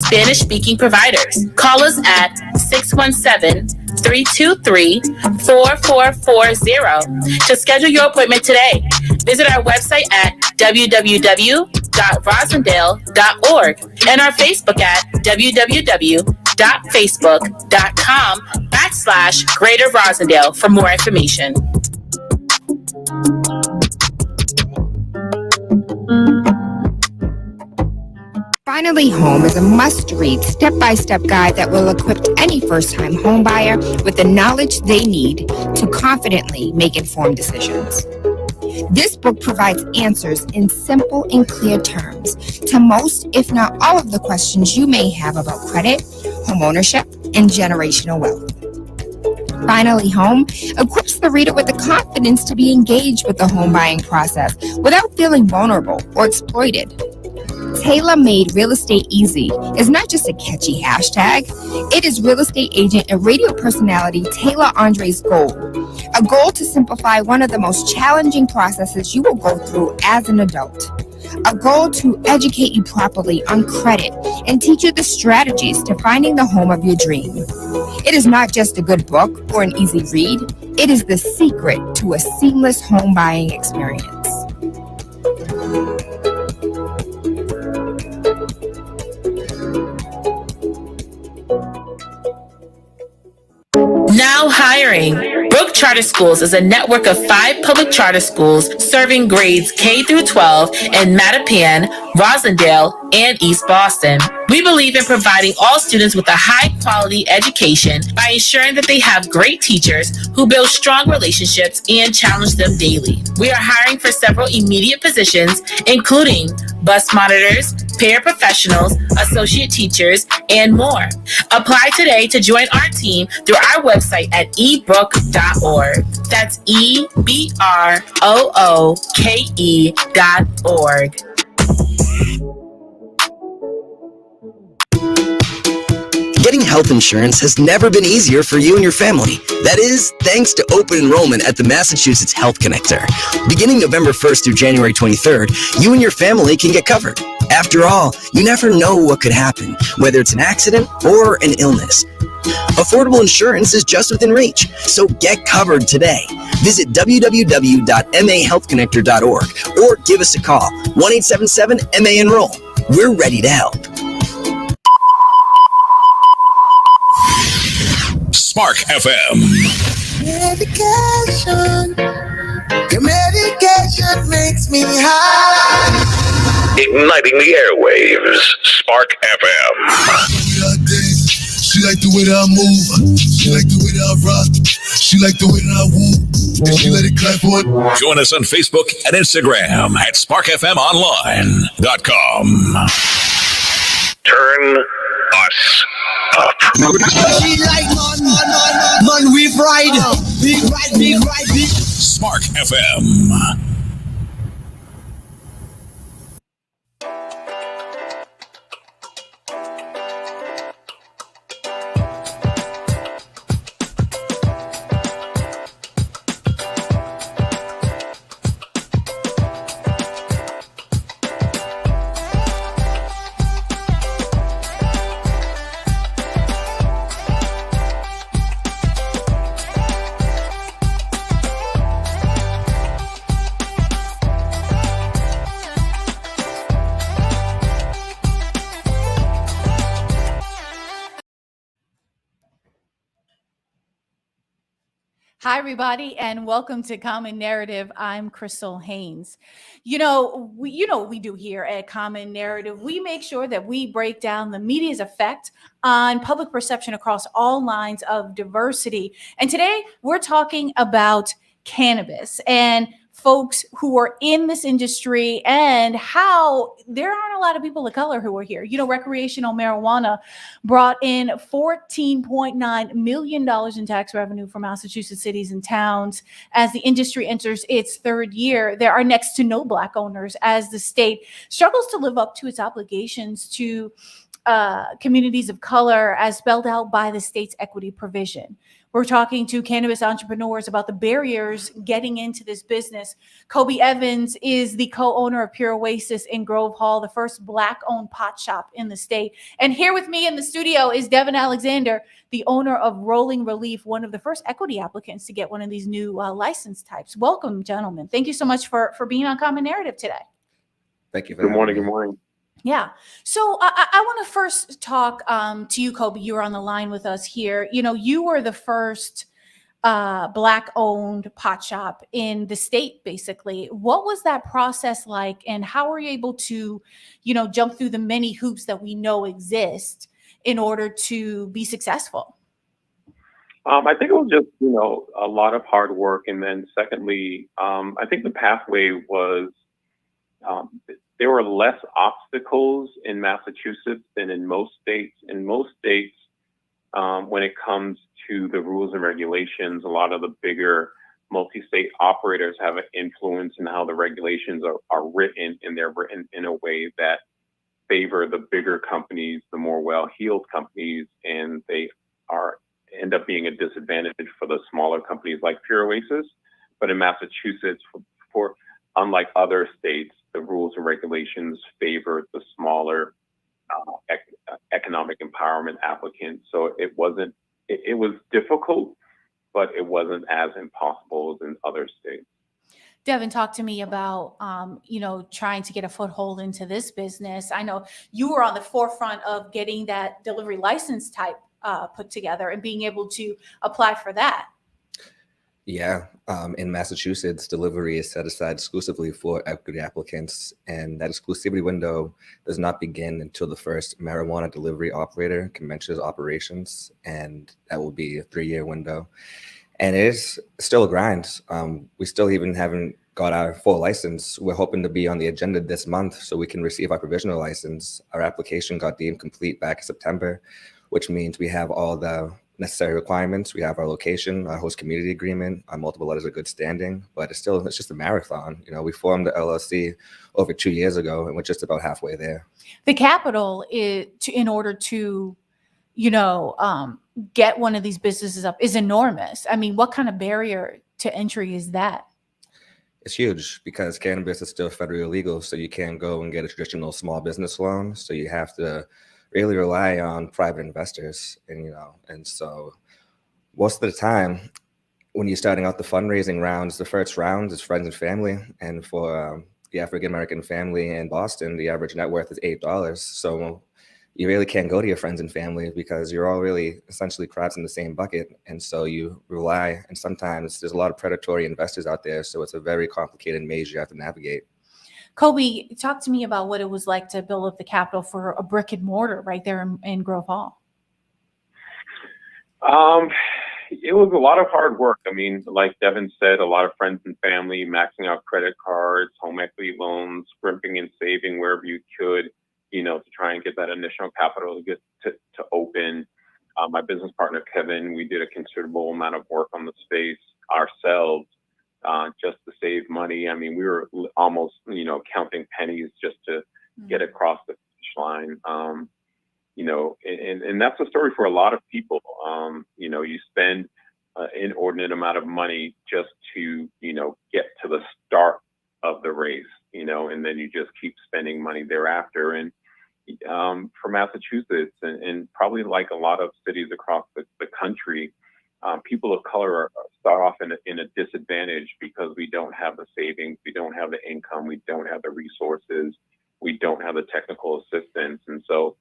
Spanish-speaking providers. Call us at 617-323-4440 to schedule your appointment today. Visit our website at www.rosendale.org and our Facebook at www.facebook.com/Greater Rosendale for more information. Finally Home is a must-read step-by-step guide that will equip any first-time home buyer with the knowledge they need to confidently make informed decisions. This book provides answers in simple and clear terms to most, if not all, of the questions you may have about credit, home ownership, and generational wealth. Finally Home equips the reader with the confidence to be engaged with the home buying process without feeling vulnerable or exploited. Tailor-Made Real Estate Easy is not just a catchy hashtag. It is real estate agent and radio personality Taylor Andre's goal. A goal to simplify one of the most challenging processes you will go through as an adult. A goal to educate you properly on credit and teach you the strategies to finding the home of your dream. It is not just a good book or an easy read. It is the secret to a seamless home buying experience. Now hiring. Brook Charter Schools is a network of 5 public charter schools serving grades K through 12 in Mattapan, Rosendale, and East Boston. We believe in providing all students with a high-quality education by ensuring that they have great teachers who build strong relationships and challenge them daily. We are hiring for several immediate positions, including bus monitors, paraprofessionals, associate teachers, and more. Apply today to join our team through our website at ebrook.org. That's EBROOKE.org. Getting health insurance has never been easier for you and your family. That is, thanks to open enrollment at the Massachusetts Health Connector. Beginning November 1st through January 23rd, you and your family can get covered. After all, you never know what could happen, whether it's an accident or an illness. Affordable insurance is just within reach, so get covered today. Visit www.mahealthconnector.org or give us a call, 1-877-MA-ENROLL. We're ready to help. Spark FM. Medication. Your medication makes me high. Igniting the airwaves. Spark FM. She like the way that I move. She like the way that I rock. She like the way that I woo. And she let it clap for it. Join us on Facebook and Instagram at sparkfmonline.com. Turn us up. She like man, we ride. Big ride, big ride, big. Spark FM. Hi, everybody, and welcome to Common Narrative. I'm Crystal Haynes. We do here at Common Narrative. We make sure that we break down the media's effect on public perception across all lines of diversity. And today we're talking about cannabis and folks who are in this industry and how there aren't a lot of people of color who are here. Recreational marijuana brought in $14.9 million in tax revenue for Massachusetts cities and towns. As the industry enters its third year, there are next to no Black owners as the state struggles to live up to its obligations to communities of color as spelled out by the state's equity provision. We're talking to cannabis entrepreneurs about the barriers getting into this business. Kobe Evans is the co-owner of Pure Oasis in Grove Hall, the first Black-owned pot shop in the state. And here with me in the studio is Devin Alexander, the owner of Rolling Relief, one of the first equity applicants to get one of these new license types. Welcome, gentlemen. Thank you so much for being on Common Narrative today. Thank you for Good morning. having me. Good morning. Yeah. So I want to first talk to you, Kobe. You were on the line with us here. You know, you were the first Black-owned pot shop in the state, basically. What was that process like, and how were you able to, you know, jump through the many hoops that we know exist in order to be successful? I think it was just, a lot of hard work. And then secondly, I think the pathway was, there were less obstacles in Massachusetts than in most states. In most states, when it comes to the rules and regulations, a lot of the bigger multi-state operators have an influence in how the regulations are written, and they're written in a way that favor the bigger companies, the more well-heeled companies, and they end up being a disadvantage for the smaller companies like Pure Oasis. But in Massachusetts, for unlike other states, the rules and regulations favored the smaller economic empowerment applicants. So it was difficult, but it wasn't as impossible as in other states. Devin, talk to me about, trying to get a foothold into this business. I know you were on the forefront of getting that delivery license type put together and being able to apply for that. Yeah, in Massachusetts, delivery is set aside exclusively for equity applicants, and that exclusivity window does not begin until the first marijuana delivery operator commences operations, and that will be a 3-year window. And it is still a grind. We still even haven't got our full license. We're hoping to be on the agenda this month so we can receive our provisional license. Our application got deemed complete back in September, which means we have all the necessary requirements. We have our location, our host community agreement, our multiple letters of good standing, but it's just a marathon. We formed the LLC over 2 years ago, and we're just about halfway there. The capital in order to, get one of these businesses up is enormous. I mean, what kind of barrier to entry is that? It's huge because cannabis is still federally illegal, so you can't go and get a traditional small business loan. So you have to really rely on private investors, and so most of the time when you're starting out the fundraising rounds, the first round is friends and family, and for the African American family in Boston, the average net worth is $8. So you really can't go to your friends and family because you're all really essentially crabs in the same bucket, and so you rely, and sometimes there's a lot of predatory investors out there, so it's a very complicated maze you have to navigate. Kobe, talk to me about what it was like to build up the capital for a brick and mortar right there in Grove Hall. It was a lot of hard work. I mean, like Devin said, a lot of friends and family, maxing out credit cards, home equity loans, scrimping and saving wherever you could, to try and get that initial capital to get to open. My business partner, Kevin, we did a considerable amount of work on the space ourselves. Just to save money. I mean, we were almost, counting pennies just to get across the finish line. And that's a story for a lot of people. You spend an inordinate amount of money just to, get to the start of the race, and then you just keep spending money thereafter. And for Massachusetts and probably like a lot of cities across the country, people of color start off in a disadvantage because we don't have the savings, we don't have the income, we don't have the resources, we don't have the technical assistance. And so,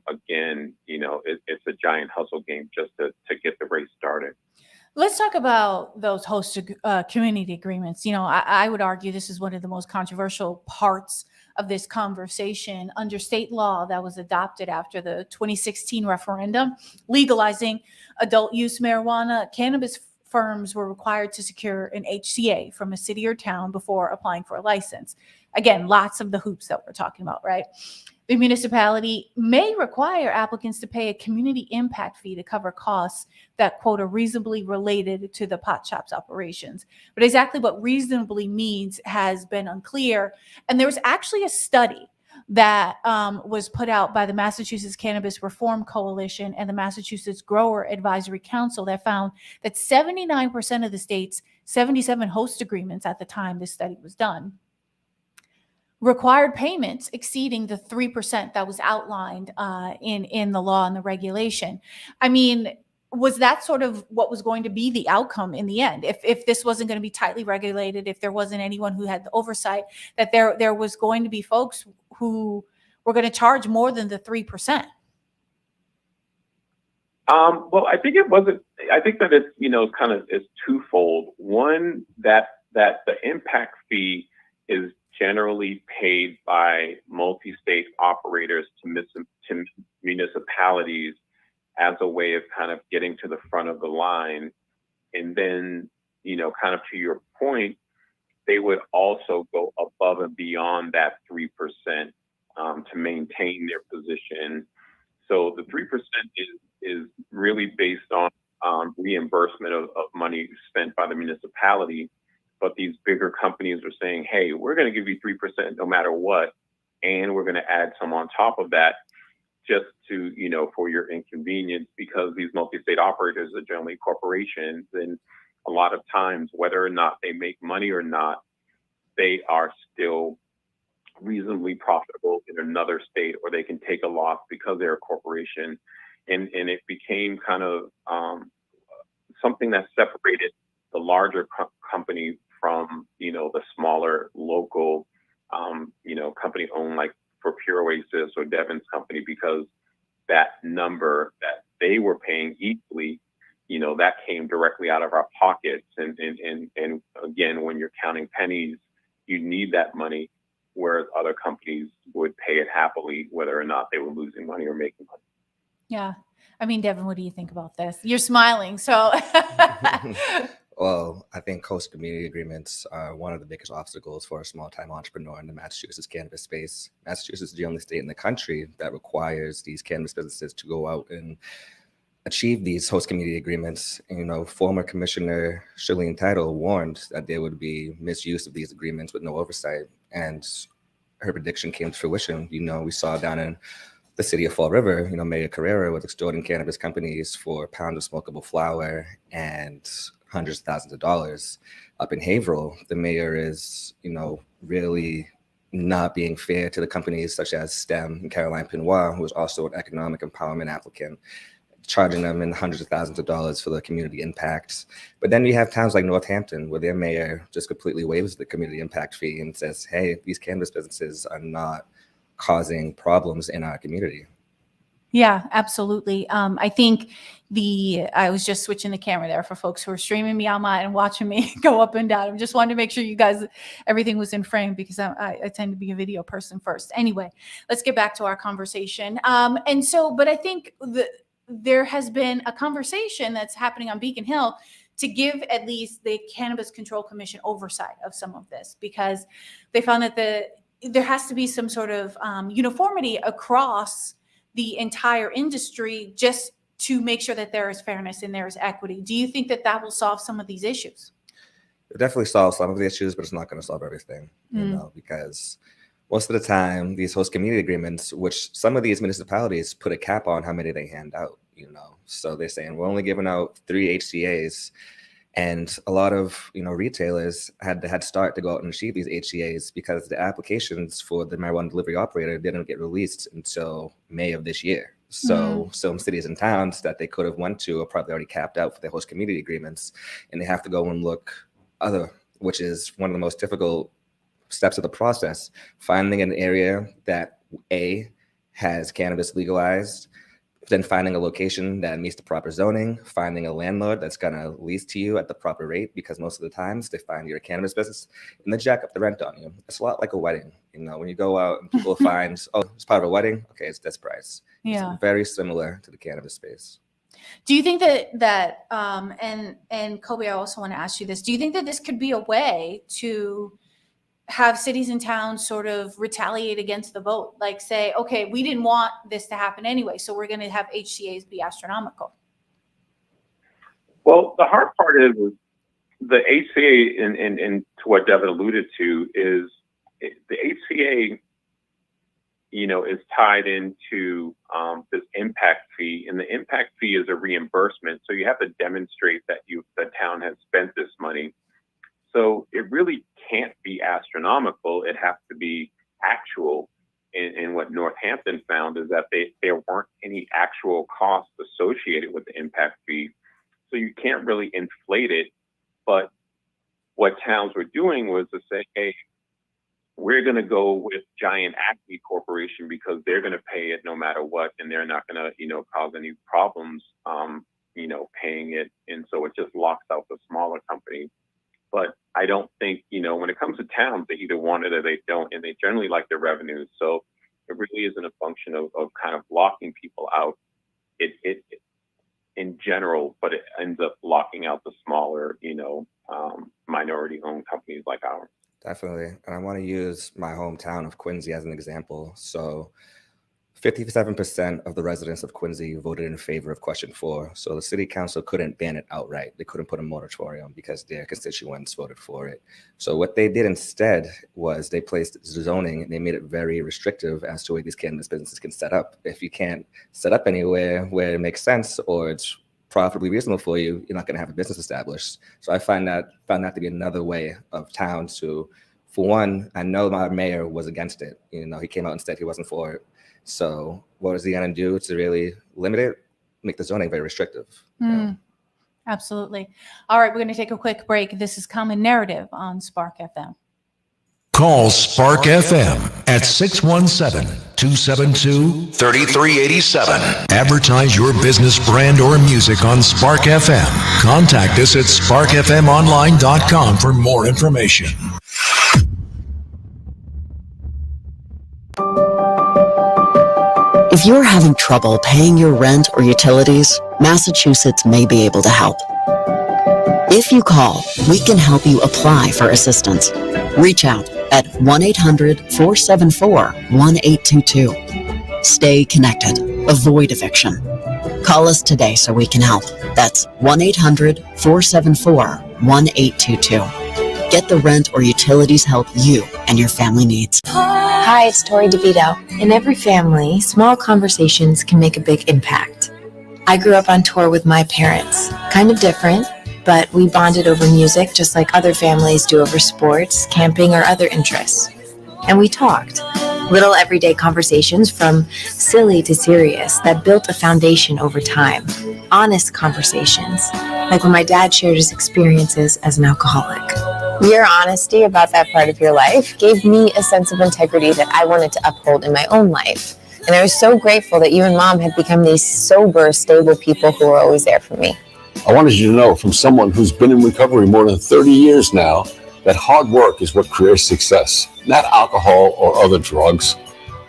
again, it's a giant hustle game just to get the race started. Let's talk about those host community agreements. I would argue this is one of the most controversial parts of this conversation. Under state law that was adopted after the 2016 referendum legalizing adult use marijuana, cannabis firms were required to secure an HCA from a city or town before applying for a license. Again, lots of the hoops that we're talking about, right? The municipality may require applicants to pay a community impact fee to cover costs that, quote, are reasonably related to the pot shop's operations. But exactly what reasonably means has been unclear. And there was actually a study that was put out by the Massachusetts Cannabis Reform Coalition and the Massachusetts Grower Advisory Council that found that 79% of the state's 77 host agreements at the time this study was done required payments exceeding the 3% that was outlined in the law and the regulation. I mean, was that sort of what was going to be the outcome in the end? If this wasn't going to be tightly regulated, if there wasn't anyone who had the oversight, that there was going to be folks who were going to charge more than the 3%? Well, I think it wasn't. I think that it's kind of is twofold. One, that the impact fee is generally paid by multi-state operators to municipalities as a way of kind of getting to the front of the line. And then, kind of to your point, they would also go above and beyond that 3% to maintain their position. So the 3% is really based on reimbursement of money spent by the municipality. But these bigger companies are saying, hey, we're going to give you 3% no matter what. And we're going to add some on top of that just to, for your inconvenience, because these multi-state operators are generally corporations. And a lot of times, whether or not they make money or not, they are still reasonably profitable in another state, or they can take a loss because they're a corporation. And it became kind of something that separated the larger company from, the smaller local, company owned, like for Pure Oasis or Devon's company, because that number that they were paying equally, that came directly out of our pockets. And again, when you're counting pennies, you need that money, whereas other companies would pay it happily, whether or not they were losing money or making money. Yeah. I mean, Devin, what do you think about this? You're smiling, so. Well, I think host community agreements are one of the biggest obstacles for a small-time entrepreneur in the Massachusetts cannabis space. Massachusetts is the only state in the country that requires these cannabis businesses to go out and achieve these host community agreements. Former Commissioner Shirlene Title warned that there would be misuse of these agreements with no oversight, and her prediction came to fruition. We saw down in the city of Fall River, Mayor Carrera was extorting cannabis companies for pounds of smokable flower and hundreds of thousands of dollars. Up in Haverhill, the mayor is, really not being fair to the companies such as STEM and Caroline Pinois, who is also an economic empowerment applicant, charging them in hundreds of thousands of dollars for the community impacts. But then you have towns like Northampton, where their mayor just completely waives the community impact fee and says, hey, these cannabis businesses are not causing problems in our community. Yeah, absolutely. I think I was just switching the camera there for folks who are streaming me online and watching me go up and down. I just wanted to make sure you guys, everything was in frame, because I tend to be a video person first. Anyway, let's get back to our conversation. But I think there has been a conversation that's happening on Beacon Hill to give at least the Cannabis Control Commission oversight of some of this, because they found that there has to be some sort of uniformity across the entire industry, just to make sure that there is fairness and there is equity. Do you think that will solve some of these issues? It definitely solves some of the issues, but it's not going to solve everything, because most of the time, these host community agreements, which some of these municipalities put a cap on how many they hand out, so they're saying we're only giving out 3 HCAs. And a lot of retailers had to start to go out and achieve these HCAs because the applications for the marijuana delivery operator didn't get released until May of this year. So some cities and towns that they could have went to are probably already capped out for their host community agreements, and they have to go and look which is one of the most difficult steps of the process, finding an area that has cannabis legalized, then finding a location that meets the proper zoning, finding a landlord that's going to lease to you at the proper rate, because most of the times they find you're a cannabis business and they jack up the rent on you. It's a lot like a wedding. When you go out and people find, oh, it's part of a wedding. Okay, it's this price. Yeah. It's very similar to the cannabis space. Do you think that and Kobe, I also want to ask you this. Do you think that this could be a way to have cities and towns sort of retaliate against the vote, like say, okay, we didn't want this to happen anyway, so we're going to have HCAs be astronomical? Well, the hard part is the HCA, and to what Devin alluded to, is the HCA is tied into this impact fee, and the impact fee is a reimbursement. So you have to demonstrate that the town has spent this money. So it really can't be astronomical. It has to be actual. And what Northampton found is that there weren't any actual costs associated with the impact fee. So you can't really inflate it. But what towns were doing was to say, hey, we're going to go with Giant Acme Corporation because they're going to pay it no matter what, and they're not going to, cause any problems, paying it. And so it just locks out the smaller companies. But I don't think, when it comes to towns, they either want it or they don't, and they generally like their revenues. So it really isn't a function of kind of locking people out. It in general, but it ends up locking out the smaller, minority-owned companies like ours. Definitely. And I want to use my hometown of Quincy as an example. So 57% of the residents of Quincy voted in favor of question 4. So the city council couldn't ban it outright. They couldn't put a moratorium because their constituents voted for it. So what they did instead was they placed zoning and they made it very restrictive as to where these cannabis businesses can set up. If you can't set up anywhere where it makes sense or it's profitably reasonable for you, you're not going to have a business established. So I found that to be another way of towns to, for one, I know my mayor was against it. He came out and said he wasn't for it. So what is he going to do to really limit it? Make the zoning very restrictive. Absolutely. All right, we're going to take a quick break. This is Common Narrative on Spark FM. Call Spark FM at 617-272-3387. Advertise your business, brand, or music on Spark FM. Contact us at sparkfmonline.com for more information. If you're having trouble paying your rent or utilities, Massachusetts may be able to help. If you call, we can help you apply for assistance. Reach out at 1-800-474-1822. Stay connected. Avoid eviction. Call us today so we can help. That's 1-800-474-1822. Get the rent or utilities help you and your family needs. Hi, it's Tori DeVito. In every family, small conversations can make a big impact. I grew up on tour with my parents. Kind of different, but we bonded over music just like other families do over sports, camping, or other interests. And we talked. Little everyday conversations from silly to serious that built a foundation over time. Honest conversations, like when my dad shared his experiences as an alcoholic. Your honesty about that part of your life gave me a sense of integrity that I wanted to uphold in my own life. And I was so grateful that you and Mom had become these sober, stable people who were always there for me. I wanted you to know from someone who's been in recovery more than 30 years now that hard work is what creates success, not alcohol or other drugs,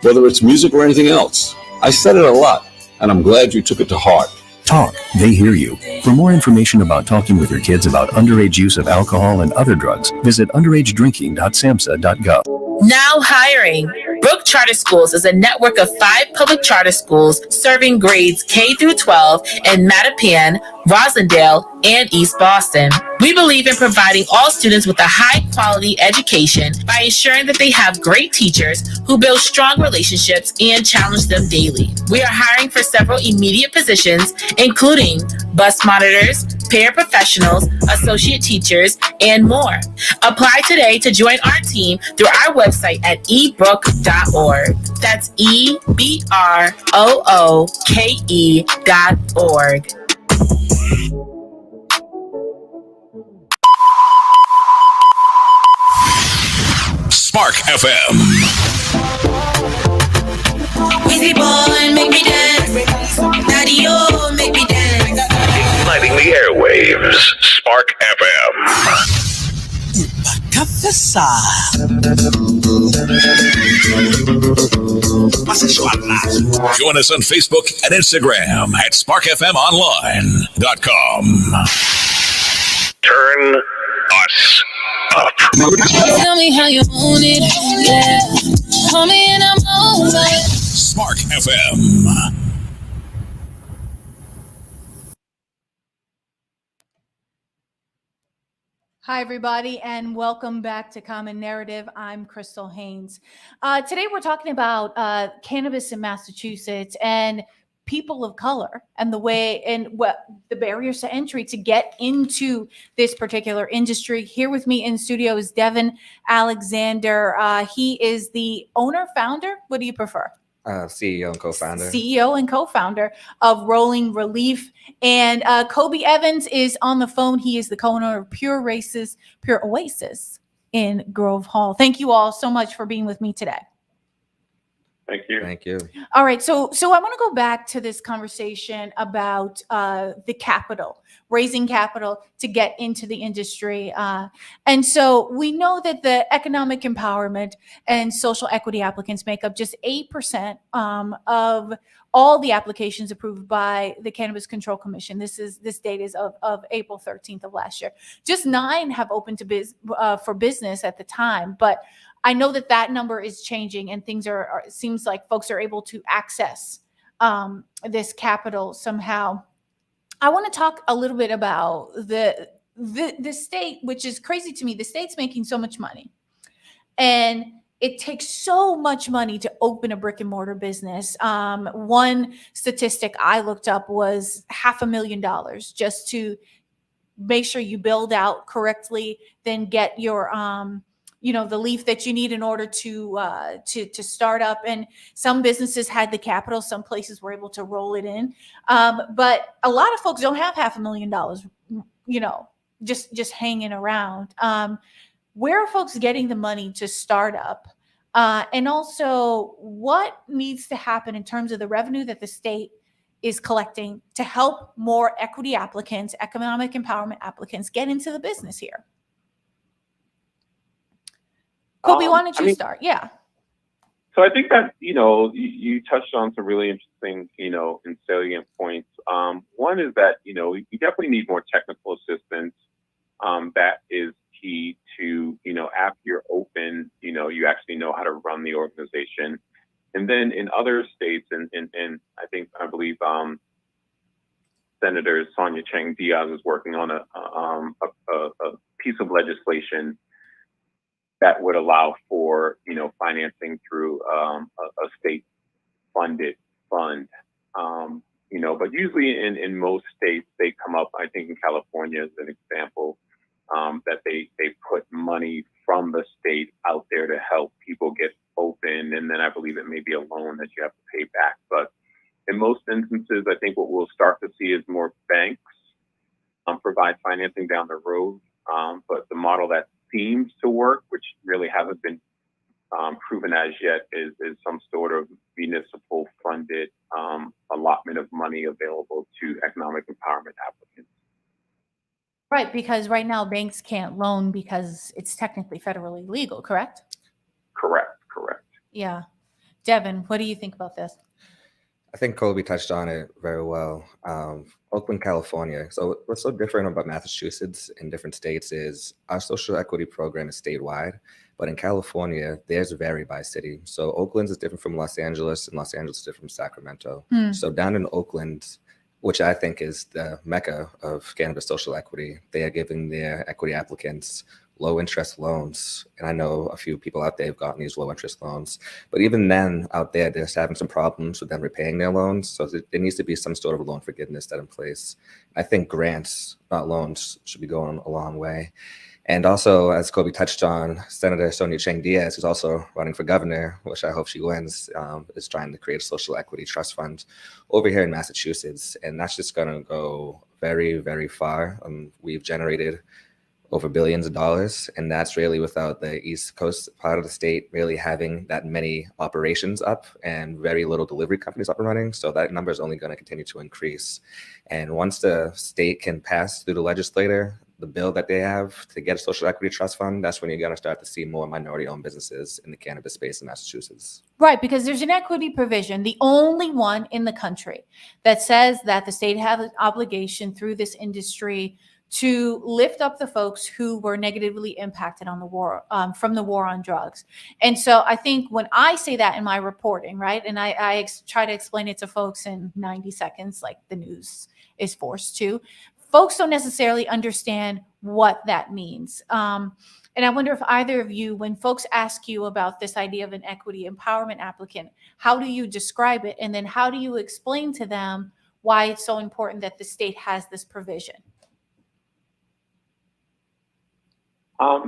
whether it's music or anything else. I said it a lot, and I'm glad you took it to heart. Talk, they hear you. For more information about talking with your kids about underage use of alcohol and other drugs, visit underagedrinking.samhsa.gov. Now hiring. Brook Charter Schools is a network of 5 public charter schools serving grades K through 12 in Mattapan, Rosendale, and East Boston. We believe in providing all students with a high-quality education by ensuring that they have great teachers who build strong relationships and challenge them daily. We are hiring for several immediate positions, including bus monitors, paraprofessionals, associate teachers, and more. Apply today to join our team through our website at ebrook.org. That's EBROOKE.org. Spark FM. Wheezy boy, make me dance. Daddy, oh, make me dance. Igniting the airwaves. Spark FM. Join us on Facebook and Instagram at sparkfmonline.com. Turn us up. Tell me how you own it, yeah. Call me and I'm over it. Spark FM. Hi, everybody, and welcome back to Common Narrative. I'm Crystal Haynes. Today, we're talking about cannabis in Massachusetts and people of color and the way and what the barriers to entry to get into this particular industry. Here with me in studio is Devin Alexander. He is the owner, founder. What do you prefer? CEO and co-founder. CEO and co-founder of Rolling Relief. And Kobe Evans is on the phone. He is the co-owner of Pure Oasis in Grove Hall. Thank you all so much for being with me today. Thank you. Thank you. All right, so I want to go back to this conversation about the capital, raising capital to get into the industry. And so we know that the economic empowerment and social equity applicants make up just 8% of all the applications approved by the Cannabis Control Commission. This date is of April 13th of last year. Just 9 have opened to for business at the time, but I know that number is changing, and things it seems like folks are able to access this capital somehow. I want to talk a little bit about the state, which is crazy to me. The state's making so much money, and it takes so much money to open a brick and mortar business. One statistic I looked up was $500,000 just to make sure you build out correctly, then get your the leaf that you need in order to start up. And some businesses had the capital, some places were able to roll it in. But a lot of folks don't have $500,000, just hanging around. Where are folks getting the money to start up? And also, what needs to happen in terms of the revenue that the state is collecting to help more equity applicants, economic empowerment applicants get into the business here? Kobe, why don't you start? Yeah. So I think that, you touched on some really interesting, and salient points. One is that, you definitely need more technical assistance. That is key to, after you're open, you actually know how to run the organization. And then in other states, and I believe Senator Sonia Chang Diaz is working on a piece of legislation that would allow for, financing through a state-funded fund. But usually in most states, they come up, I think in California as an example, that they put money from the state out there to help people get open. And then I believe it may be a loan that you have to pay back. But in most instances, I think what we'll start to see is more banks provide financing down the road. But the model that seems to work, which really hasn't been proven as yet, is some sort of municipal funded allotment of money available to economic empowerment applicants. Right, because right now banks can't loan because it's technically federally legal, correct? Correct. Yeah. Devin, what do you think about this? I think Kobe touched on it very well. Oakland, California. So what's so different about Massachusetts and different states is our social equity program is statewide, but in California, theirs vary by city. So Oakland's is different from Los Angeles, and Los Angeles is different from Sacramento. So down in Oakland, which I think is the mecca of cannabis social equity, they are giving their equity applicants low interest loans. And I know a few people out there have gotten these low interest loans, but even then out there, they're just having some problems with them repaying their loans. So there needs to be some sort of loan forgiveness set in place. I think grants, not loans, should be going a long way. And also, as Kobe touched on, Senator Sonia Chang Diaz, who's also running for governor, which I hope she wins, is trying to create a social equity trust fund over here in Massachusetts. And that's just going to go very, very far. We've generated over billions of dollars, and that's really without the East Coast part of the state really having that many operations up and very little delivery companies up and running. So that number is only going to continue to increase. And once the state can pass through the legislator the bill that they have to get a social equity trust fund, that's when you're going to start to see more minority-owned businesses in the cannabis space in Massachusetts. Right, because there's an equity provision, the only one in the country, that says that the state has an obligation through this industry to lift up the folks who were negatively impacted on the war, from the war on drugs. And so I think when I say that in my reporting, right, and I try to explain it to folks in 90 seconds, like the news is forced to, folks don't necessarily understand what that means. And I wonder if either of you, when folks ask you about this idea of an equity empowerment applicant, how do you describe it? And then how do you explain to them why it's so important that the state has this provision? I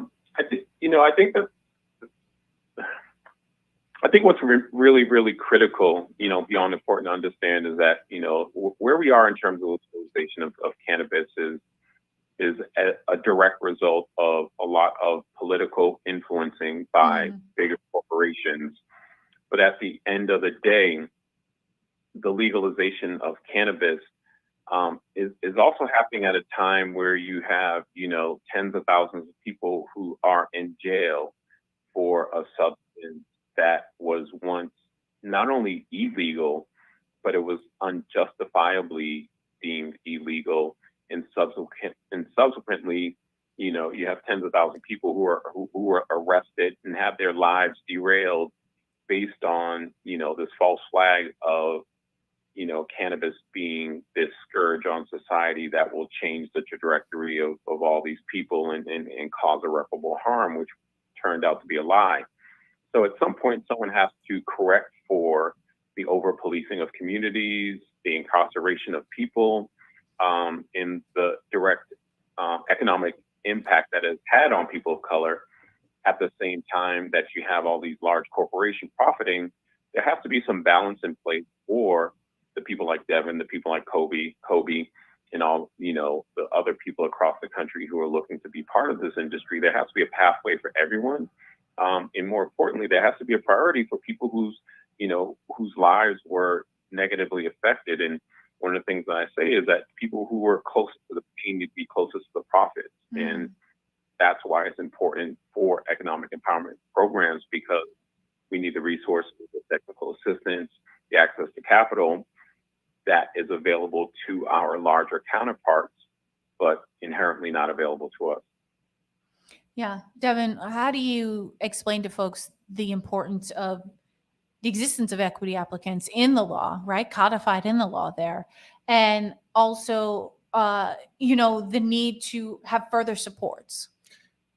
think what's really, really critical, beyond important to understand is that, where we are in terms of legalization of cannabis is a direct result of a lot of political influencing by bigger corporations. But at the end of the day, the legalization of cannabis is also happening at a time where you have, tens of thousands of people who are in jail for a substance that was once not only illegal, but it was unjustifiably deemed illegal, and subsequently, you have tens of thousands of people who are arrested and have their lives derailed based on this false flag of cannabis being this scourge on society that will change the trajectory of all these people and cause irreparable harm, which turned out to be a lie. So at some point, someone has to correct for the over-policing of communities, the incarceration of people, and the direct economic impact that has had on people of color. At the same time that you have all these large corporations profiting, there has to be some balance in place for the people like Devin, the people like Kobe, and all, the other people across the country who are looking to be part of this industry. There has to be a pathway for everyone. And more importantly, there has to be a priority for people whose lives were negatively affected. And one of the things that I say is that people who were closest to the pain need to be closest to the profits. And that's why it's important for economic empowerment programs, because we need the resources, the technical assistance, the access to capital that is available to our larger counterparts, but inherently not available to us. Yeah. Devin, how do you explain to folks the importance of the existence of equity applicants in the law, right? Codified in the law there. And also, the need to have further supports.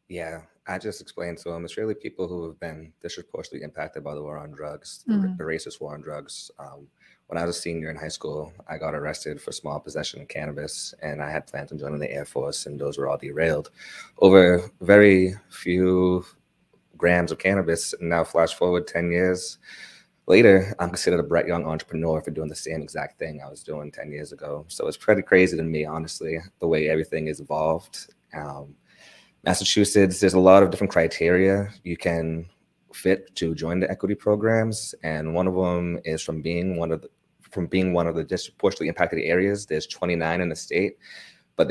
Yeah, I just explained to them, it's really people who have been disproportionately impacted by the war on drugs, the racist war on drugs. When I was a senior in high school, I got arrested for small possession of cannabis, and I had plans on joining the Air Force, and those were all derailed over very few grams of cannabis. And now flash forward 10 years later, I'm considered a bright young entrepreneur for doing the same exact thing I was doing 10 years ago. So it's pretty crazy to me, honestly, the way everything is evolved. Massachusetts, there's a lot of different criteria you can fit to join the equity programs, and one of them is from being one of the disproportionately impacted areas. There's 29 in the state, but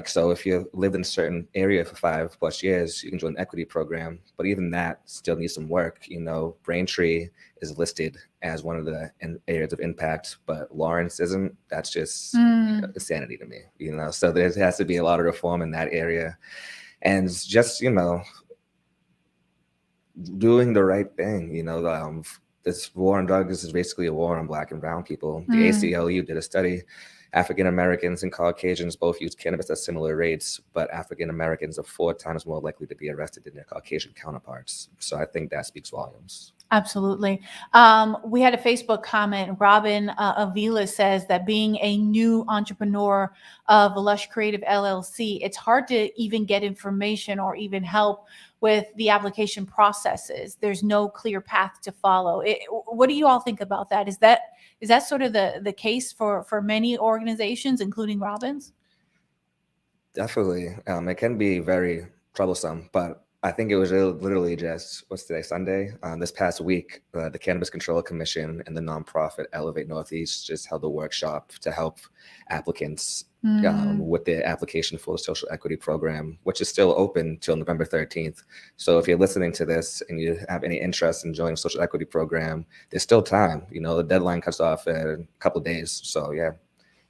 so if you lived in a certain area for 5+ years, you can join the equity program. But even that still needs some work. Braintree is listed as one of the areas of impact, but Lawrence isn't. That's just insanity to me. So there has to be a lot of reform in that area. And just, doing the right thing. This war on drugs is basically a war on Black and brown people. The ACLU did a study. African Americans and Caucasians both use cannabis at similar rates, but African Americans are 4 times more likely to be arrested than their Caucasian counterparts. So I think that speaks volumes. Absolutely. We had a Facebook comment. Robin Avila says that being a new entrepreneur of Lush Creative LLC, it's hard to even get information or even help with the application processes. There's no clear path to follow. What do you all think about that? Is that sort of the case for many organizations, including Robin's? Definitely. It can be very troublesome, but I think it was literally just, what's today, Sunday? This past week, the Cannabis Control Commission and the nonprofit Elevate Northeast just held a workshop to help applicants with their application for the social equity program, which is still open till November 13th. So if you're listening to this and you have any interest in joining the social equity program, there's still time. The deadline cuts off in a couple of days. So yeah,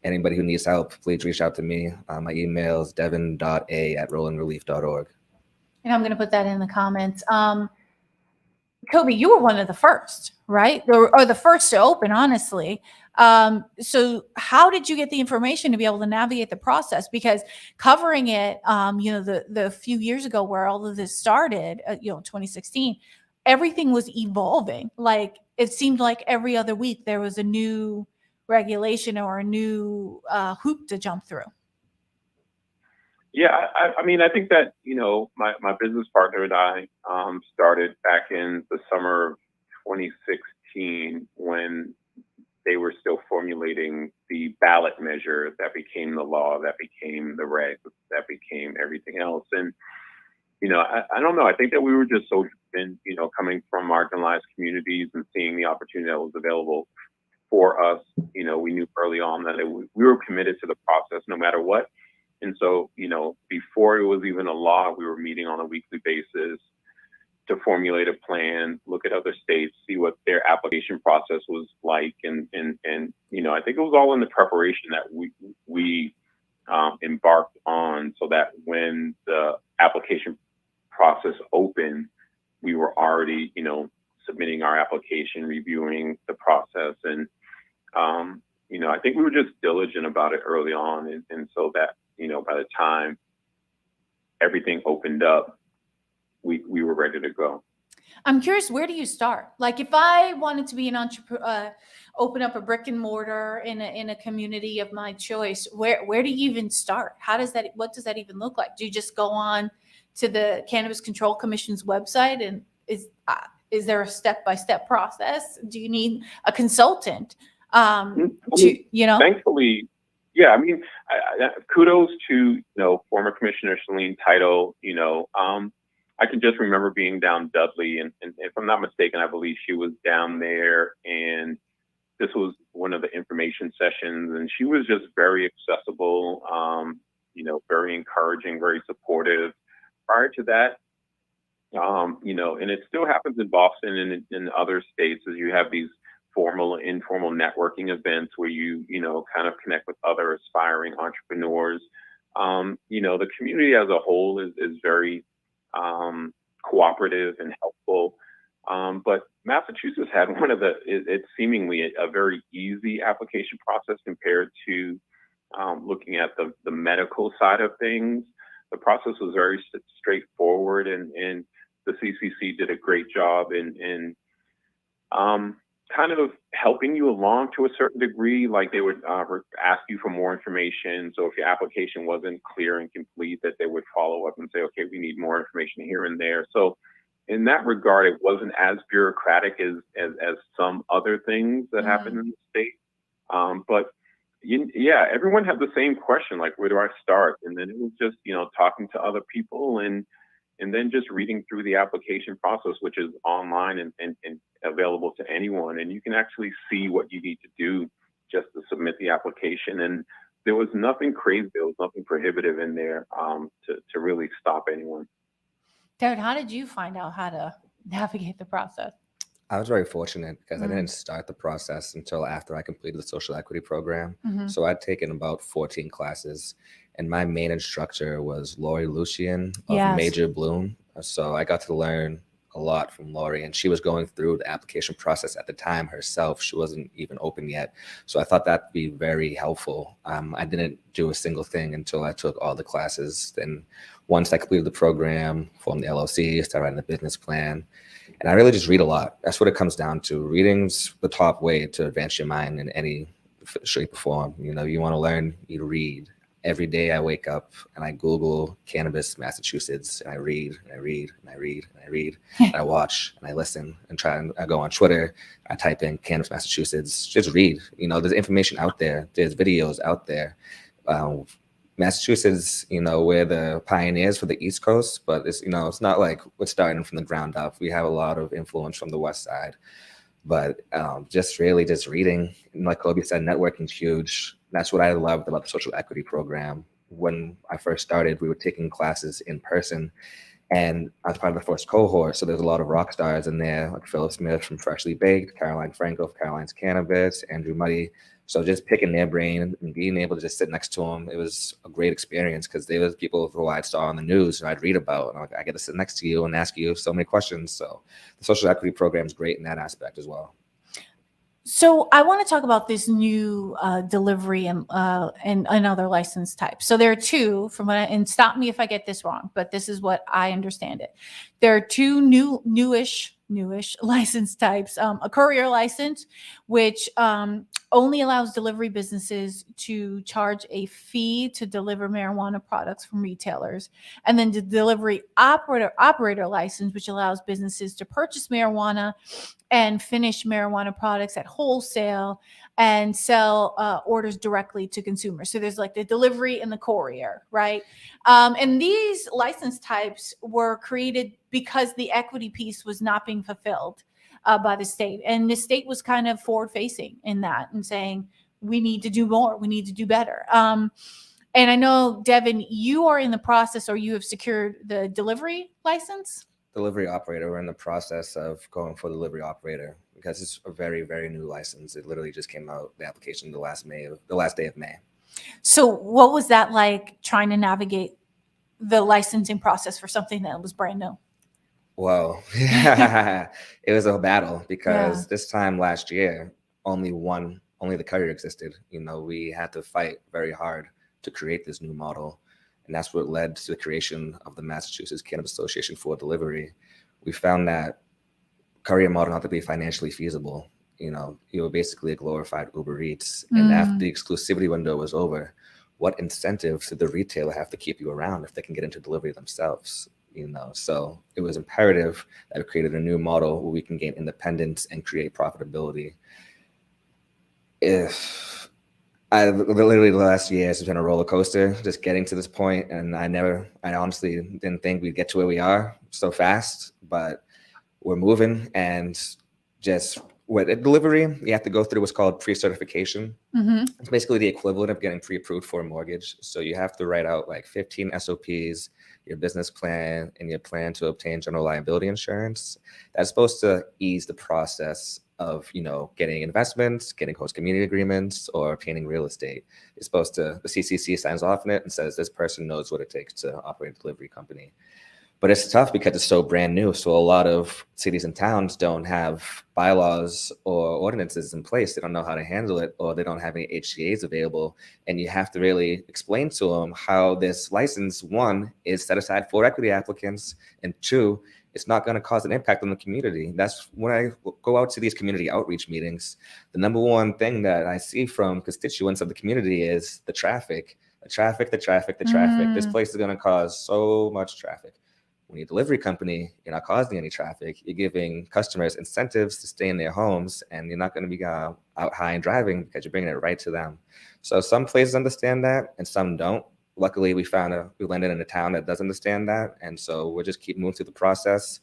anybody who needs help, please reach out to me. My email is devin.a@rollingrelief.org. And I'm going to put that in the comments. Kobe, you were one of the first, right? Or the first to open, honestly. So how did you get the information to be able to navigate the process? Because covering it, the few years ago where all of this started, 2016, everything was evolving. Like it seemed like every other week there was a new regulation or a new hoop to jump through. Yeah, I mean, I think that, my business partner and I started back in the summer of 2016 when they were still formulating the ballot measure that became the law, that became the regs, that became everything else. And, I don't know. I think that we were just so, coming from marginalized communities and seeing the opportunity that was available for us, we knew early on that we were committed to the process no matter what. And so, before it was even a law, we were meeting on a weekly basis to formulate a plan, look at other states, see what their application process was like. And I think it was all in the preparation that we embarked on so that when the application process opened, we were already, submitting our application, reviewing the process. And, I think we were just diligent about it early on. And so that, by the time everything opened up, we were ready to go. I'm curious, where do you start? Like if I wanted to be an entrepreneur, open up a brick and mortar in a community of my choice, where do you even start? What does that even look like? Do you just go on to the Cannabis Control Commission's website, and is there a step-by-step process? Do you need a consultant? Thankfully, yeah. I mean, kudos to former Commissioner Shalene Title. I can just remember being down Dudley, and if I'm not mistaken, I believe she was down there, and this was one of the information sessions, and she was just very accessible, very encouraging, very supportive. Prior to that, and it still happens in Boston and in other states, as you have these formal and informal networking events where you kind of connect with other aspiring entrepreneurs. The community as a whole is very cooperative and helpful. But Massachusetts had it's seemingly a very easy application process compared to looking at the medical side of things. The process was very straightforward, and the CCC did a great job in kind of helping you along to a certain degree. Like they would ask you for more information. So if your application wasn't clear and complete, that they would follow up and say, okay, we need more information here and there. So in that regard, it wasn't as bureaucratic as some other things that happen in the state. But everyone had the same question, like, where do I start? And then it was just, talking to other people and then just reading through the application process, which is online and available to anyone. And you can actually see what you need to do just to submit the application. And there was nothing crazy. There was nothing prohibitive in there to really stop anyone. Derek, how did you find out how to navigate the process? I was very fortunate because I didn't start the process until after I completed the social equity program. So I'd taken about 14 classes, and my main instructor was Lori Lucian of Major Bloom. So I got to learn a lot from Lori, and she was going through the application process at the time herself. She wasn't even open yet. So I thought that'd be very helpful. I didn't do a single thing until I took all the classes. Then once I completed the program, formed the LLC, started writing the business plan. And I really just read a lot. That's what it comes down to. Reading's the top way to advance your mind in any shape or form. You want to learn, you read. Every day I wake up and I Google cannabis, Massachusetts, and I read and I read and I read and I read and I watch and I listen and I go on Twitter. I type in cannabis, Massachusetts, just read. There's information out there. There's videos out there. Massachusetts, we're the pioneers for the East Coast, but it's not like we're starting from the ground up. We have a lot of influence from the West Side, but just reading. And like Kobe said, networking's huge. That's what I loved about the social equity program. When I first started, we were taking classes in person, and I was part of the first cohort. So there's a lot of rock stars in there, like Philip Smith from Freshly Baked, Caroline Franco of Caroline's Cannabis, Andrew Muddy. So just picking their brain and being able to just sit next to them, it was a great experience because they were people who I saw on the news and I'd read about. And I get to sit next to you and ask you so many questions. So the social equity program is great in that aspect as well. So I want to talk about this new delivery and other license types. So there are two from what and stop me if I get this wrong, but this is what I understand it. There are two newish license types. A courier license, which only allows delivery businesses to charge a fee to deliver marijuana products from retailers, and then the delivery operator license, which allows businesses to purchase marijuana and finish marijuana products at wholesale and sell orders directly to consumers. So there's like the delivery and the courier, right? And these license types were created because the equity piece was not being fulfilled by the state. And the state was kind of forward facing in that and saying, we need to do more, we need to do better. And I know, Devin, you are in the process or you have secured the delivery license. Delivery operator. We're in the process of going for delivery operator because it's a very, very new license. It literally just came out, the application the last day of May. So what was that like trying to navigate the licensing process for something that was brand new? Well, it was a battle because this time last year, only the courier existed. We had to fight very hard to create this new model. And that's what led to the creation of the Massachusetts Cannabis Association for Delivery. We found that courier model not to be financially feasible. You were basically a glorified Uber Eats. And after the exclusivity window was over, what incentives did the retailer have to keep you around if they can get into delivery themselves? So it was imperative that we created a new model where we can gain independence and create profitability. Literally the last year has been a roller coaster, just getting to this point, and I honestly didn't think we'd get to where we are so fast, but we're moving. And just with delivery, you have to go through what's called pre-certification. It's basically the equivalent of getting pre-approved for a mortgage. So you have to write out like 15 SOPs, your business plan, and your plan to obtain general liability insurance. That's supposed to ease the process of getting investments, getting host community agreements, or obtaining real estate. It's supposed to, the CCC signs off on it and says this person knows what it takes to operate a delivery company. But it's tough because it's so brand new. So a lot of cities and towns don't have bylaws or ordinances in place. They don't know how to handle it, or they don't have any HCAs available. And you have to really explain to them how this license, one, is set aside for equity applicants, and two, it's not going to cause an impact on the community. That's when I go out to these community outreach meetings. The number one thing that I see from constituents of the community is the traffic. The traffic. This place is going to cause so much traffic. When you're a delivery company, you're not causing any traffic. You're giving customers incentives to stay in their homes, and you're not going to be out high and driving because you're bringing it right to them. So some places understand that and some don't. Luckily, we landed in a town that does understand that. And so we'll just keep moving through the process.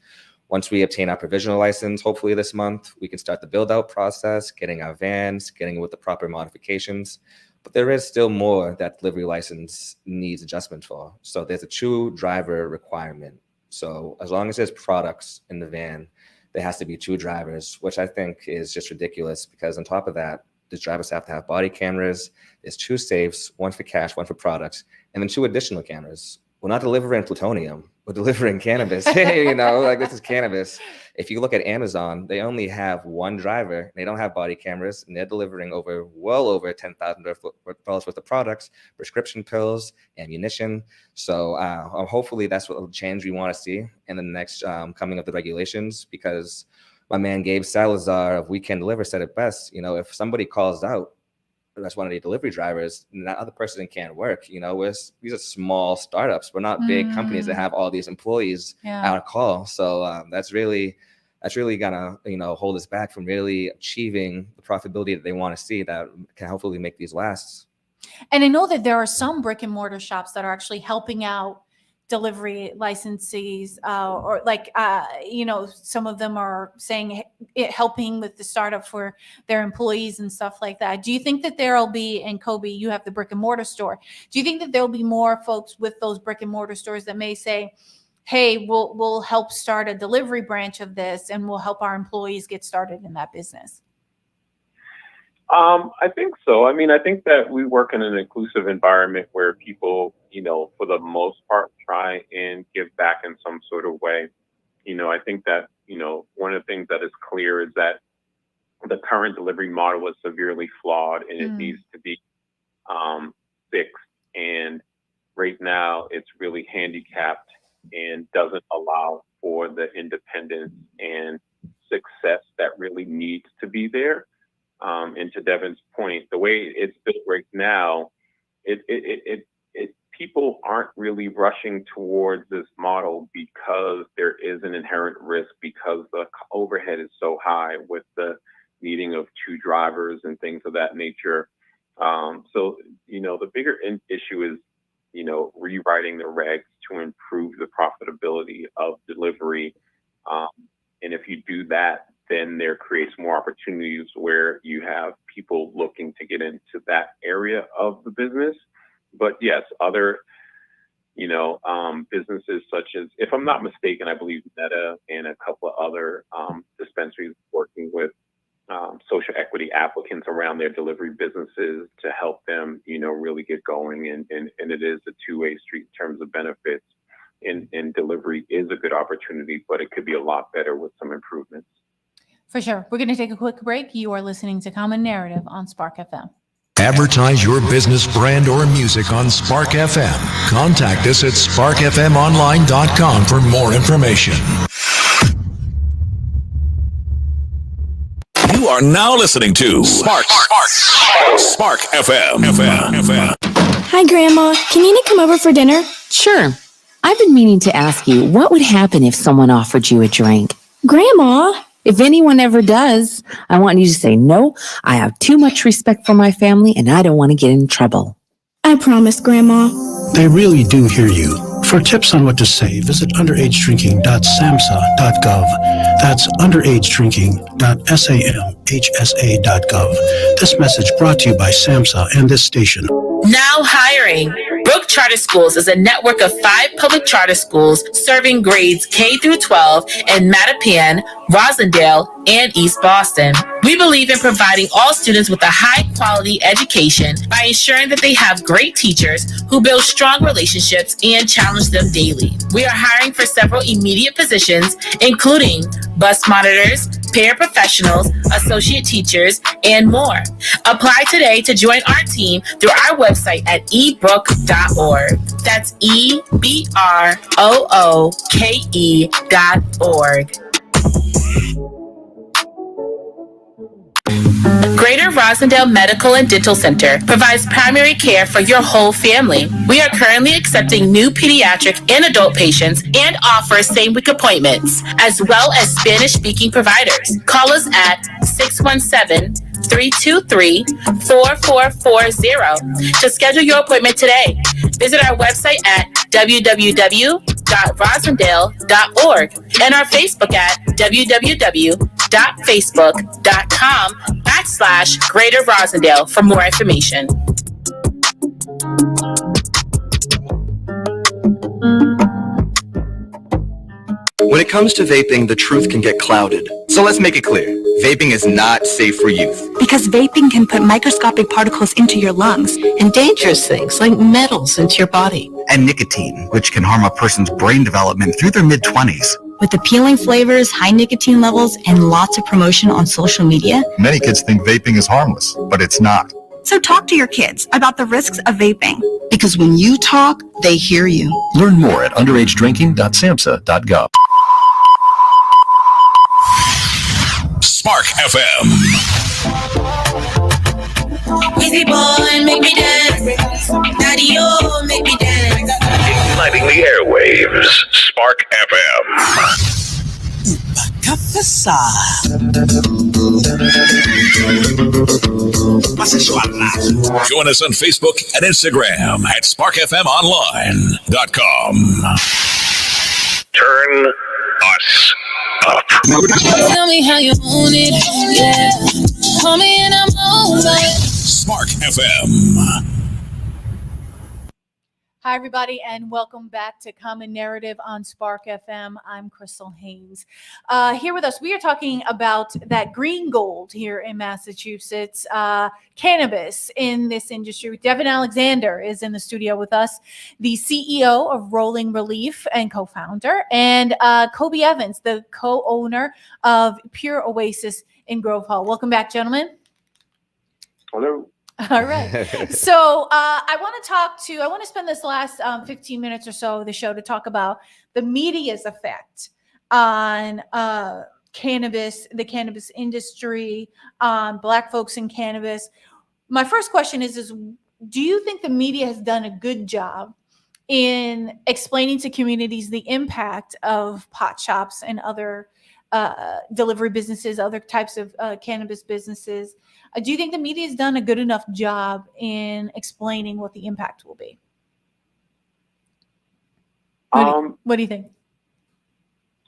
Once we obtain our provisional license, hopefully this month, we can start the build out process, getting our vans, getting with the proper modifications. But there is still more that delivery license needs adjustment for. So there's a true driver requirement. So as long as there's products in the van, there has to be two drivers, which I think is just ridiculous because on top of that, these drivers have to have body cameras. There's two safes, one for cash, one for products, and then two additional cameras. We're not delivering plutonium. We're delivering cannabis. This is cannabis. If you look at Amazon, they only have one driver. They don't have body cameras, and they're delivering well over $10,000 worth of products, prescription pills, ammunition. So hopefully that's what change we want to see in the next coming of the regulations, because my man Gabe Salazar of We Can Deliver said it best. If somebody calls out, that's one of the delivery drivers, and that other person can't work. These are small startups. We're not big companies that have all these employees out of call. So that's really gonna hold us back from really achieving the profitability that they want to see that can hopefully make these last. And I know that there are some brick and mortar shops that are actually helping out delivery licensees, or some of them are saying helping with the startup for their employees and stuff like that. Do you think that there'll be, and Kobe, you have the brick and mortar store, do you think that there'll be more folks with those brick and mortar stores that may say, hey, we'll help start a delivery branch of this and we'll help our employees get started in that business? I think so. I think that we work in an inclusive environment where people, for the most part, try and give back in some sort of way. I think that, one of the things that is clear is that the current delivery model is severely flawed and it needs to be fixed. And right now, it's really handicapped and doesn't allow for the independence and success that really needs to be there. And to Devin's point, the way it's built right now, people aren't really rushing towards this model because there is an inherent risk because the overhead is so high with the needing of 2 drivers and things of that nature. So, the bigger issue is, rewriting the regs to improve the profitability of delivery. And if you do that, then there creates more opportunities where you have people looking to get into that area of the business. But yes, other, businesses such as, if I'm not mistaken, I believe Meta and a couple of other dispensaries working with social equity applicants around their delivery businesses to help them, really get going. And it is a two-way street in terms of benefits. And delivery is a good opportunity, but it could be a lot better with some improvements. For sure. We're going to take a quick break. You are listening to Common Narrative on Spark FM. Advertise your business, brand, or music on Spark FM. Contact us at sparkfmonline.com for more information. You are now listening to Spark FM. Hi, Grandma. Can Nina come over for dinner? Sure. I've been meaning to ask you, what would happen if someone offered you a drink? Grandma! If anyone ever does, I want you to say, no, I have too much respect for my family and I don't want to get in trouble. I promise, Grandma. They really do hear you. For tips on what to say, visit underagedrinking.samhsa.gov. That's underagedrinking.samhsa.gov. This message brought to you by SAMHSA and this station. Now hiring. Brook Charter Schools is a network of 5 public charter schools serving grades K through 12 in Mattapan, Rosendale, and East Boston. We believe in providing all students with a high-quality education by ensuring that they have great teachers who build strong relationships and challenge them daily. We are hiring for several immediate positions, including bus monitors, paraprofessionals, associate teachers, and more. Apply today to join our team through our website at ebrook.org. That's EBROOKE.org. Greater Rosendale Medical and Dental Center provides primary care for your whole family. We are currently accepting new pediatric and adult patients and offer same-week appointments, as well as Spanish-speaking providers. Call us at 617-323-4440 to schedule your appointment today. Visit our website at www.rosendale.org and our Facebook at www.facebook.com/Greater Rosendale for more information. When it comes to vaping, the truth can get clouded. So let's make it clear. Vaping is not safe for youth. Because vaping can put microscopic particles into your lungs and dangerous things like metals into your body. And nicotine, which can harm a person's brain development through their mid-20s. With appealing flavors, high nicotine levels, and lots of promotion on social media, many kids think vaping is harmless, but it's not. So talk to your kids about the risks of vaping. Because when you talk, they hear you. Learn more at underagedrinking.samhsa.gov. Spark FM. Easy boy, make me dance. Daddy, oh, make me dance. Igniting the airwaves. Spark FM. Join us on Facebook and Instagram at sparkfmonline.com. Turn us up. Tell me how you own it, yeah. Call me and I'm over it. Spark FM. Hi, everybody, and welcome back to Common Narrative on Spark FM. I'm Crystal Haynes. Here with us, we are talking about that green gold here in Massachusetts, cannabis in this industry. Devin Alexander is in the studio with us, the CEO of Rolling Relief and co-founder, and Kobe Evans, the co-owner of Pure Oasis in Grove Hall. Welcome back, gentlemen. Hello. All right. So I want to spend this last 15 minutes or so of the show to talk about the media's effect on cannabis, the cannabis industry, on Black folks in cannabis. My first question is do you think the media has done a good job in explaining to communities the impact of pot shops and other delivery businesses, other types of cannabis businesses? Do you think the media has done a good enough job in explaining what the impact will be? What do you think?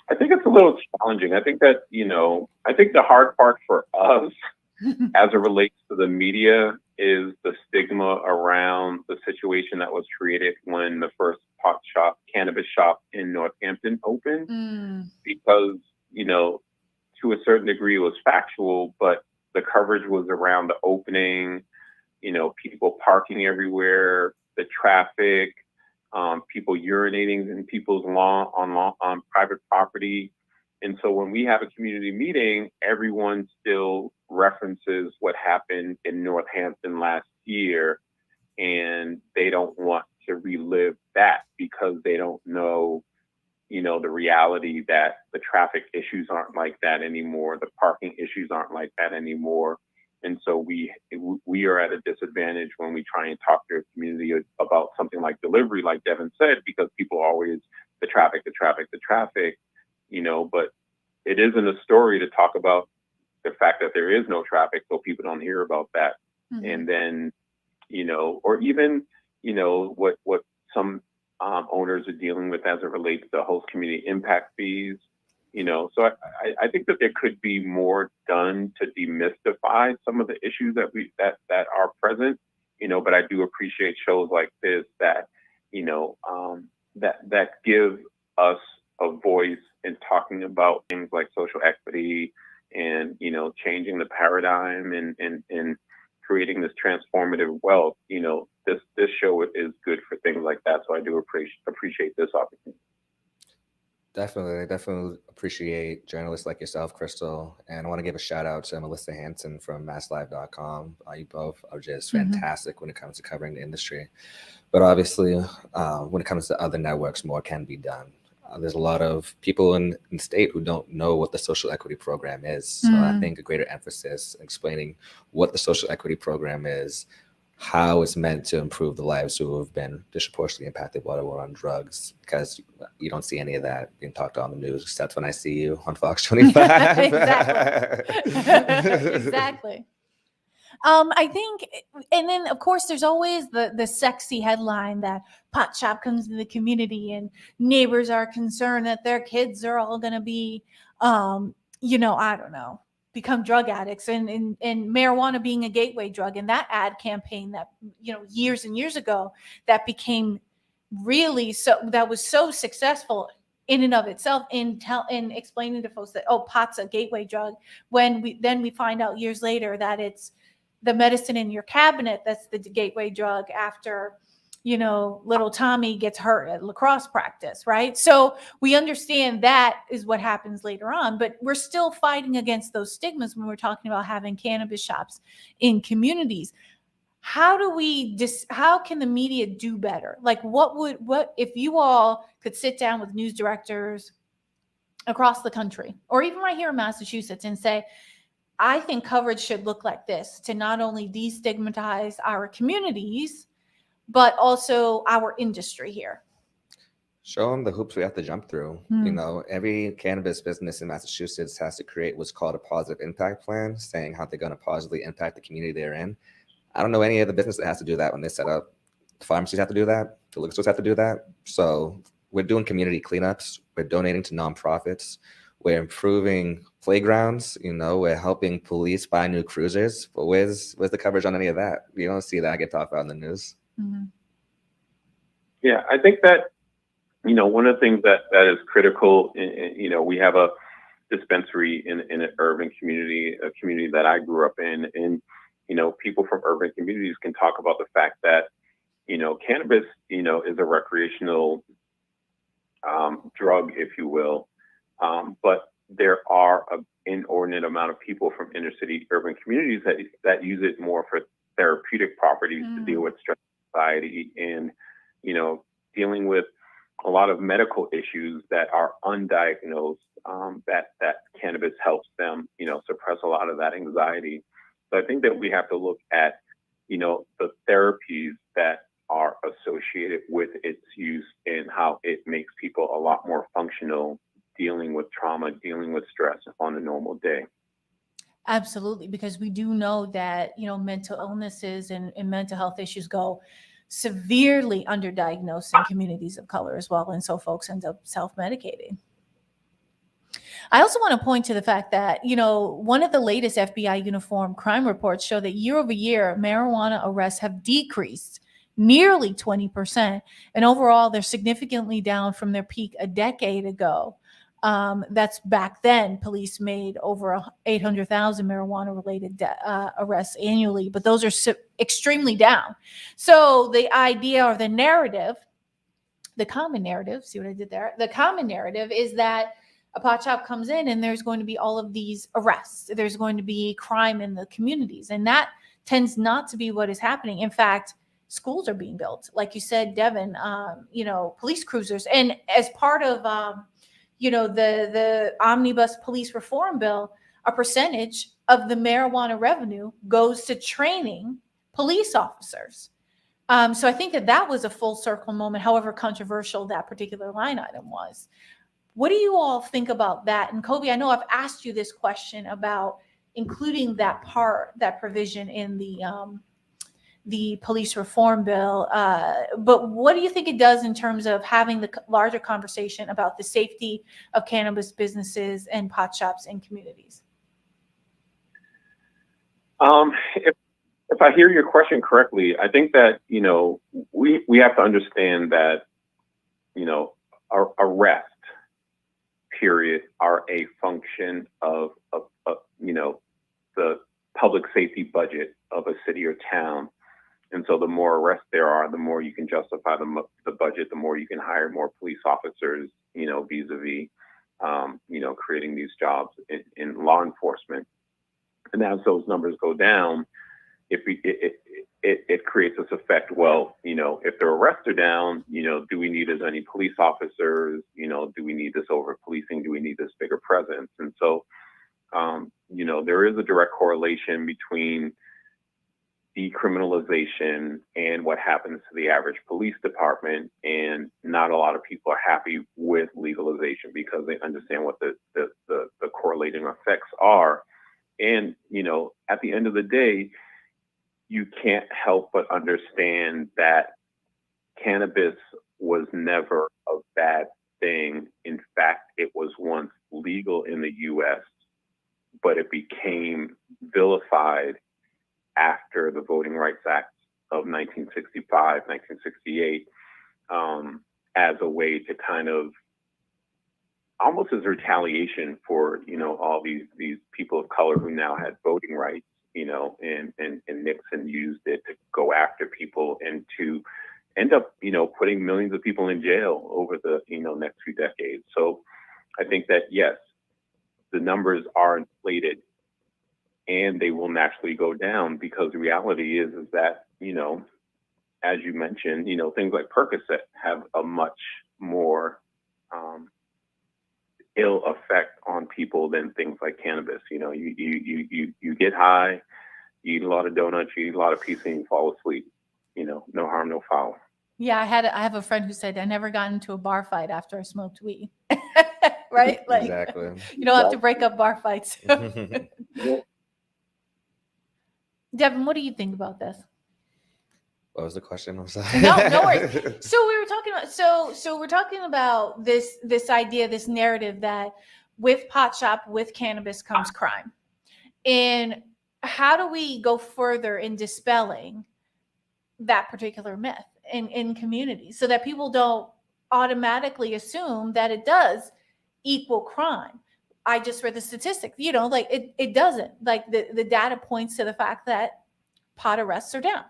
I think it's a little challenging. I think that, I think the hard part for us as it relates to the media is the stigma around the situation that was created when the first cannabis shop in Northampton opened, because, to a certain degree it was factual, but the coverage was around the opening, people parking everywhere, the traffic, people urinating in people's lawn on private property. And so when we have a community meeting, everyone still references what happened in Northampton last year, and they don't want to relive that because they don't know, the reality that the traffic issues aren't like that anymore. The parking issues aren't like that anymore. And so we are at a disadvantage when we try and talk to a community about something like delivery, like Devin said, because people always, the traffic, but it isn't a story to talk about the fact that there is no traffic, so people don't hear about that. Mm-hmm. And then, or even, what some owners are dealing with as it relates to host community impact fees. So I think that there could be more done to demystify some of the issues that are present, but I do appreciate shows like this that, that give us a voice in talking about things like social equity and, changing the paradigm and creating this transformative wealth. This show is good for things like that. So I do appreciate this opportunity. Definitely appreciate journalists like yourself, Crystal. And I want to give a shout out to Melissa Hanson from MassLive.com. You both are just fantastic when it comes to covering the industry. But obviously, when it comes to other networks, more can be done. There's a lot of people in the state who don't know what the social equity program is. So I think a greater emphasis in explaining what the social equity program is, how it's meant to improve the lives who have been disproportionately impacted by the war on drugs, because you don't see any of that being talked on the news, except when I see you on Fox 25. Exactly. I think, and then of course there's always the sexy headline that pot shop comes to the community and neighbors are concerned that their kids are all going to be, I don't know, become drug addicts, and marijuana being a gateway drug. And that ad campaign that, years and years ago, that became really that was so successful in and of itself in explaining to folks that, pot's a gateway drug, when we find out years later that it's the medicine in your cabinet that's the gateway drug after, little Tommy gets hurt at lacrosse practice, right? So we understand that is what happens later on, but we're still fighting against those stigmas when we're talking about having cannabis shops in communities. How can the media do better? Like what if you all could sit down with news directors across the country, or even right here in Massachusetts, and say, I think coverage should look like this to not only destigmatize our communities, but also our industry here. Show them the hoops we have to jump through. Every cannabis business in Massachusetts has to create what's called a positive impact plan, saying how they're going to positively impact the community they're in. I don't know any other business that has to do that when they set up. The pharmacies have to do that. The liquor stores have to do that. So we're doing community cleanups. We're donating to nonprofits. We're improving playgrounds, we're helping police buy new cruisers, but where's the coverage on any of that? You don't see that get talked about in the news. Mm-hmm. Yeah, I think that, one of the things that is critical, we have a dispensary in an urban community, a community that I grew up in, and, people from urban communities can talk about the fact that, cannabis, is a recreational drug, if you will. But there are a inordinate amount of people from inner city urban communities that use it more for therapeutic properties to deal with stress, anxiety, and, dealing with a lot of medical issues that are undiagnosed, that cannabis helps them, suppress a lot of that anxiety. So I think that we have to look at, the therapies that are associated with its use and how it makes people a lot more functional dealing with trauma, dealing with stress on a normal day. Absolutely, because we do know that, mental illnesses and mental health issues go severely underdiagnosed in communities of color as well. And so folks end up self-medicating. I also want to point to the fact that, one of the latest FBI uniform crime reports show that year over year, marijuana arrests have decreased nearly 20%. And overall, they're significantly down from their peak a decade ago. That's back then, police made over 800,000 marijuana-related arrests annually, but those are extremely down. So the idea or the narrative, the common narrative, see what I did there? The common narrative is that a pot shop comes in and there's going to be all of these arrests. There's going to be crime in the communities. And that tends not to be what is happening. In fact, schools are being built. Like you said, Devin, police cruisers. And as part of, the omnibus police reform bill, a percentage of the marijuana revenue goes to training police officers. So I think that was a full circle moment, however controversial that particular line item was. What do you all think about that? And Kobe, I know I've asked you this question about including that provision in the police reform bill. But what do you think it does in terms of having the larger conversation about the safety of cannabis businesses and pot shops in communities? If I hear your question correctly, I think that, we have to understand that, arrest period are a function of the public safety budget of a city or town. And so the more arrests there are, the more you can justify the budget, the more you can hire more police officers, vis-a-vis, creating these jobs in law enforcement. And as those numbers go down, it creates this effect. Well, if the arrests are down, do we need as many police officers? Do we need this over policing? Do we need this bigger presence? And so, there is a direct correlation between decriminalization and what happens to the average police department. And not a lot of people are happy with legalization because they understand what the correlating effects are. And, at the end of the day, you can't help but understand that cannabis was never a bad thing. In fact, it was once legal in the U.S., but it became vilified after the Voting Rights Act of 1965, 1968, as a way to kind of almost as retaliation for, all these people of color who now had voting rights, and Nixon used it to go after people and to end up, putting millions of people in jail over the, next few decades. So I think that, yes, the numbers are inflated and they will naturally go down because the reality is that, as you mentioned, things like Percocet have a much more ill effect on people than things like cannabis. You get high, you eat a lot of donuts, you eat a lot of pizza, and you fall asleep. No harm, no foul. Yeah, I have a friend who said, I never got into a bar fight after I smoked weed. Right? Like, Exactly. You don't have to break up bar fights. Devin, what do you think about this? What was the question? I'm sorry. No worries. So we were talking about so we're talking about this idea, this narrative that with pot shop, with cannabis comes crime. And how do we go further in dispelling that particular myth in communities so that people don't automatically assume that it does equal crime? I just read the statistic, like it doesn't. Like the data points to the fact that pot arrests are down.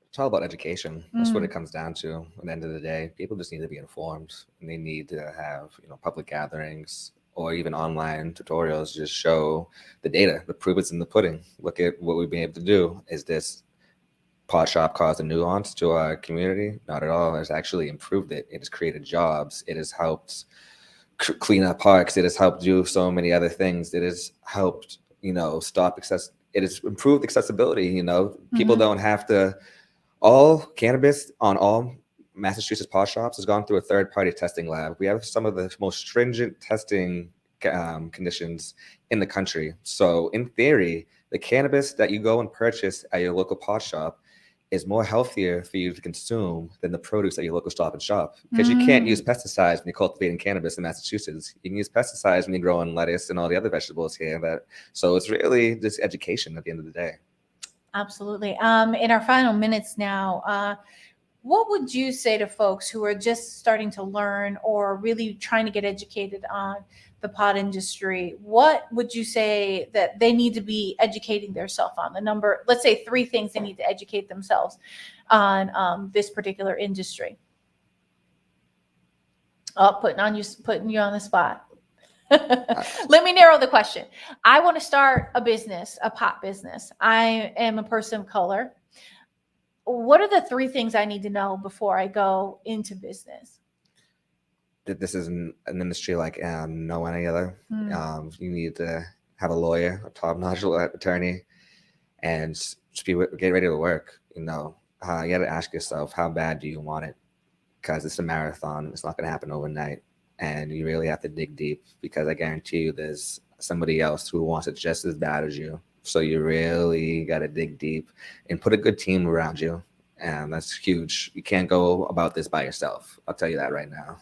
It's all about education. That's what it comes down to. At the end of the day, people just need to be informed, and they need to have public gatherings, or even online tutorials just show the data. The proof is in the pudding. Look at what we've been able to do. Is this pod shop caused a nuance to our community? Not at all. It's actually improved it. It has created jobs. It has helped clean up parks. It has helped do so many other things. It has helped, stop access. It has improved accessibility. People don't have to. All cannabis on all Massachusetts pod shops has gone through a third-party testing lab. We have some of the most stringent testing conditions in the country. So in theory, the cannabis that you go and purchase at your local pod shop is more healthier for you to consume than the produce at your local Stop and Shop, because you can't use pesticides when you're cultivating cannabis in Massachusetts. You can use pesticides when you're growing lettuce and all the other vegetables here. So it's really just education at the end of the day. Absolutely. In our final minutes now, what would you say to folks who are just starting to learn or really trying to get educated on the pod industry? What would you say that they need to be educating themselves on? Let's say 3 things they need to educate themselves on this particular industry. Oh, putting you on the spot. Let me narrow the question. I want to start a business, a pot business. I am a person of color. What are the 3 things I need to know before I go into business? This is an industry like no any other. You need to have a lawyer, a top-notch attorney, and just get ready to work. You got to ask yourself, how bad do you want it? Because it's a marathon. It's not going to happen overnight. And you really have to dig deep, because I guarantee you there's somebody else who wants it just as bad as you. So you really got to dig deep and put a good team around you. And that's huge. You can't go about this by yourself. I'll tell you that right now.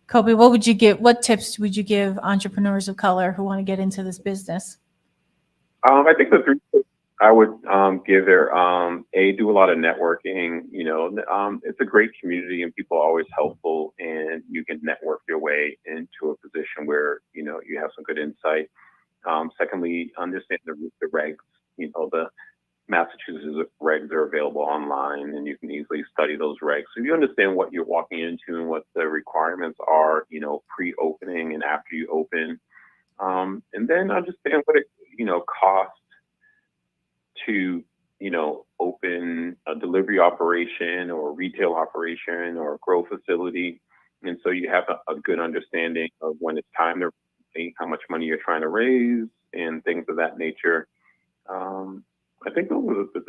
Kobe, what tips would you give entrepreneurs of color who want to get into this business? I think the 3 tips I would give there, do a lot of networking. It's a great community and people are always helpful, and you can network your way into a position where, you have some good insight. Secondly, understand the regs. The Massachusetts regs are available online, and you can easily study those regs. So you understand what you're walking into and what the requirements are, pre-opening and after you open. And then understand what it, costs to, open a delivery operation or a retail operation or a grow facility. And so you have a good understanding of when it's time to pay, how much money you're trying to raise, and things of that nature. I think those are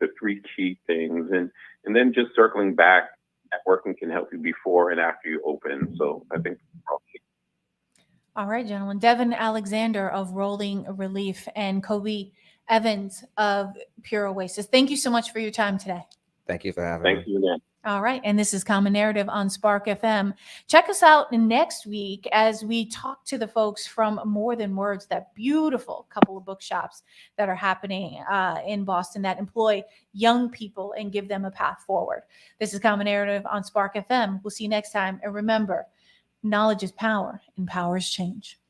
the 3 key things. And then just circling back, networking can help you before and after you open. So I think probably. All right, gentlemen. Devin Alexander of Rolling Relief and Kobe Evans of Pure Oasis. Thank you so much for your time today. Thank you for having me. Thank you again. All right. And this is Common Narrative on Spark FM. Check us out next week as we talk to the folks from More Than Words, that beautiful couple of bookshops that are happening in Boston that employ young people and give them a path forward. This is Common Narrative on Spark FM. We'll see you next time. And remember, knowledge is power and power is change.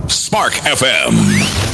Spark FM.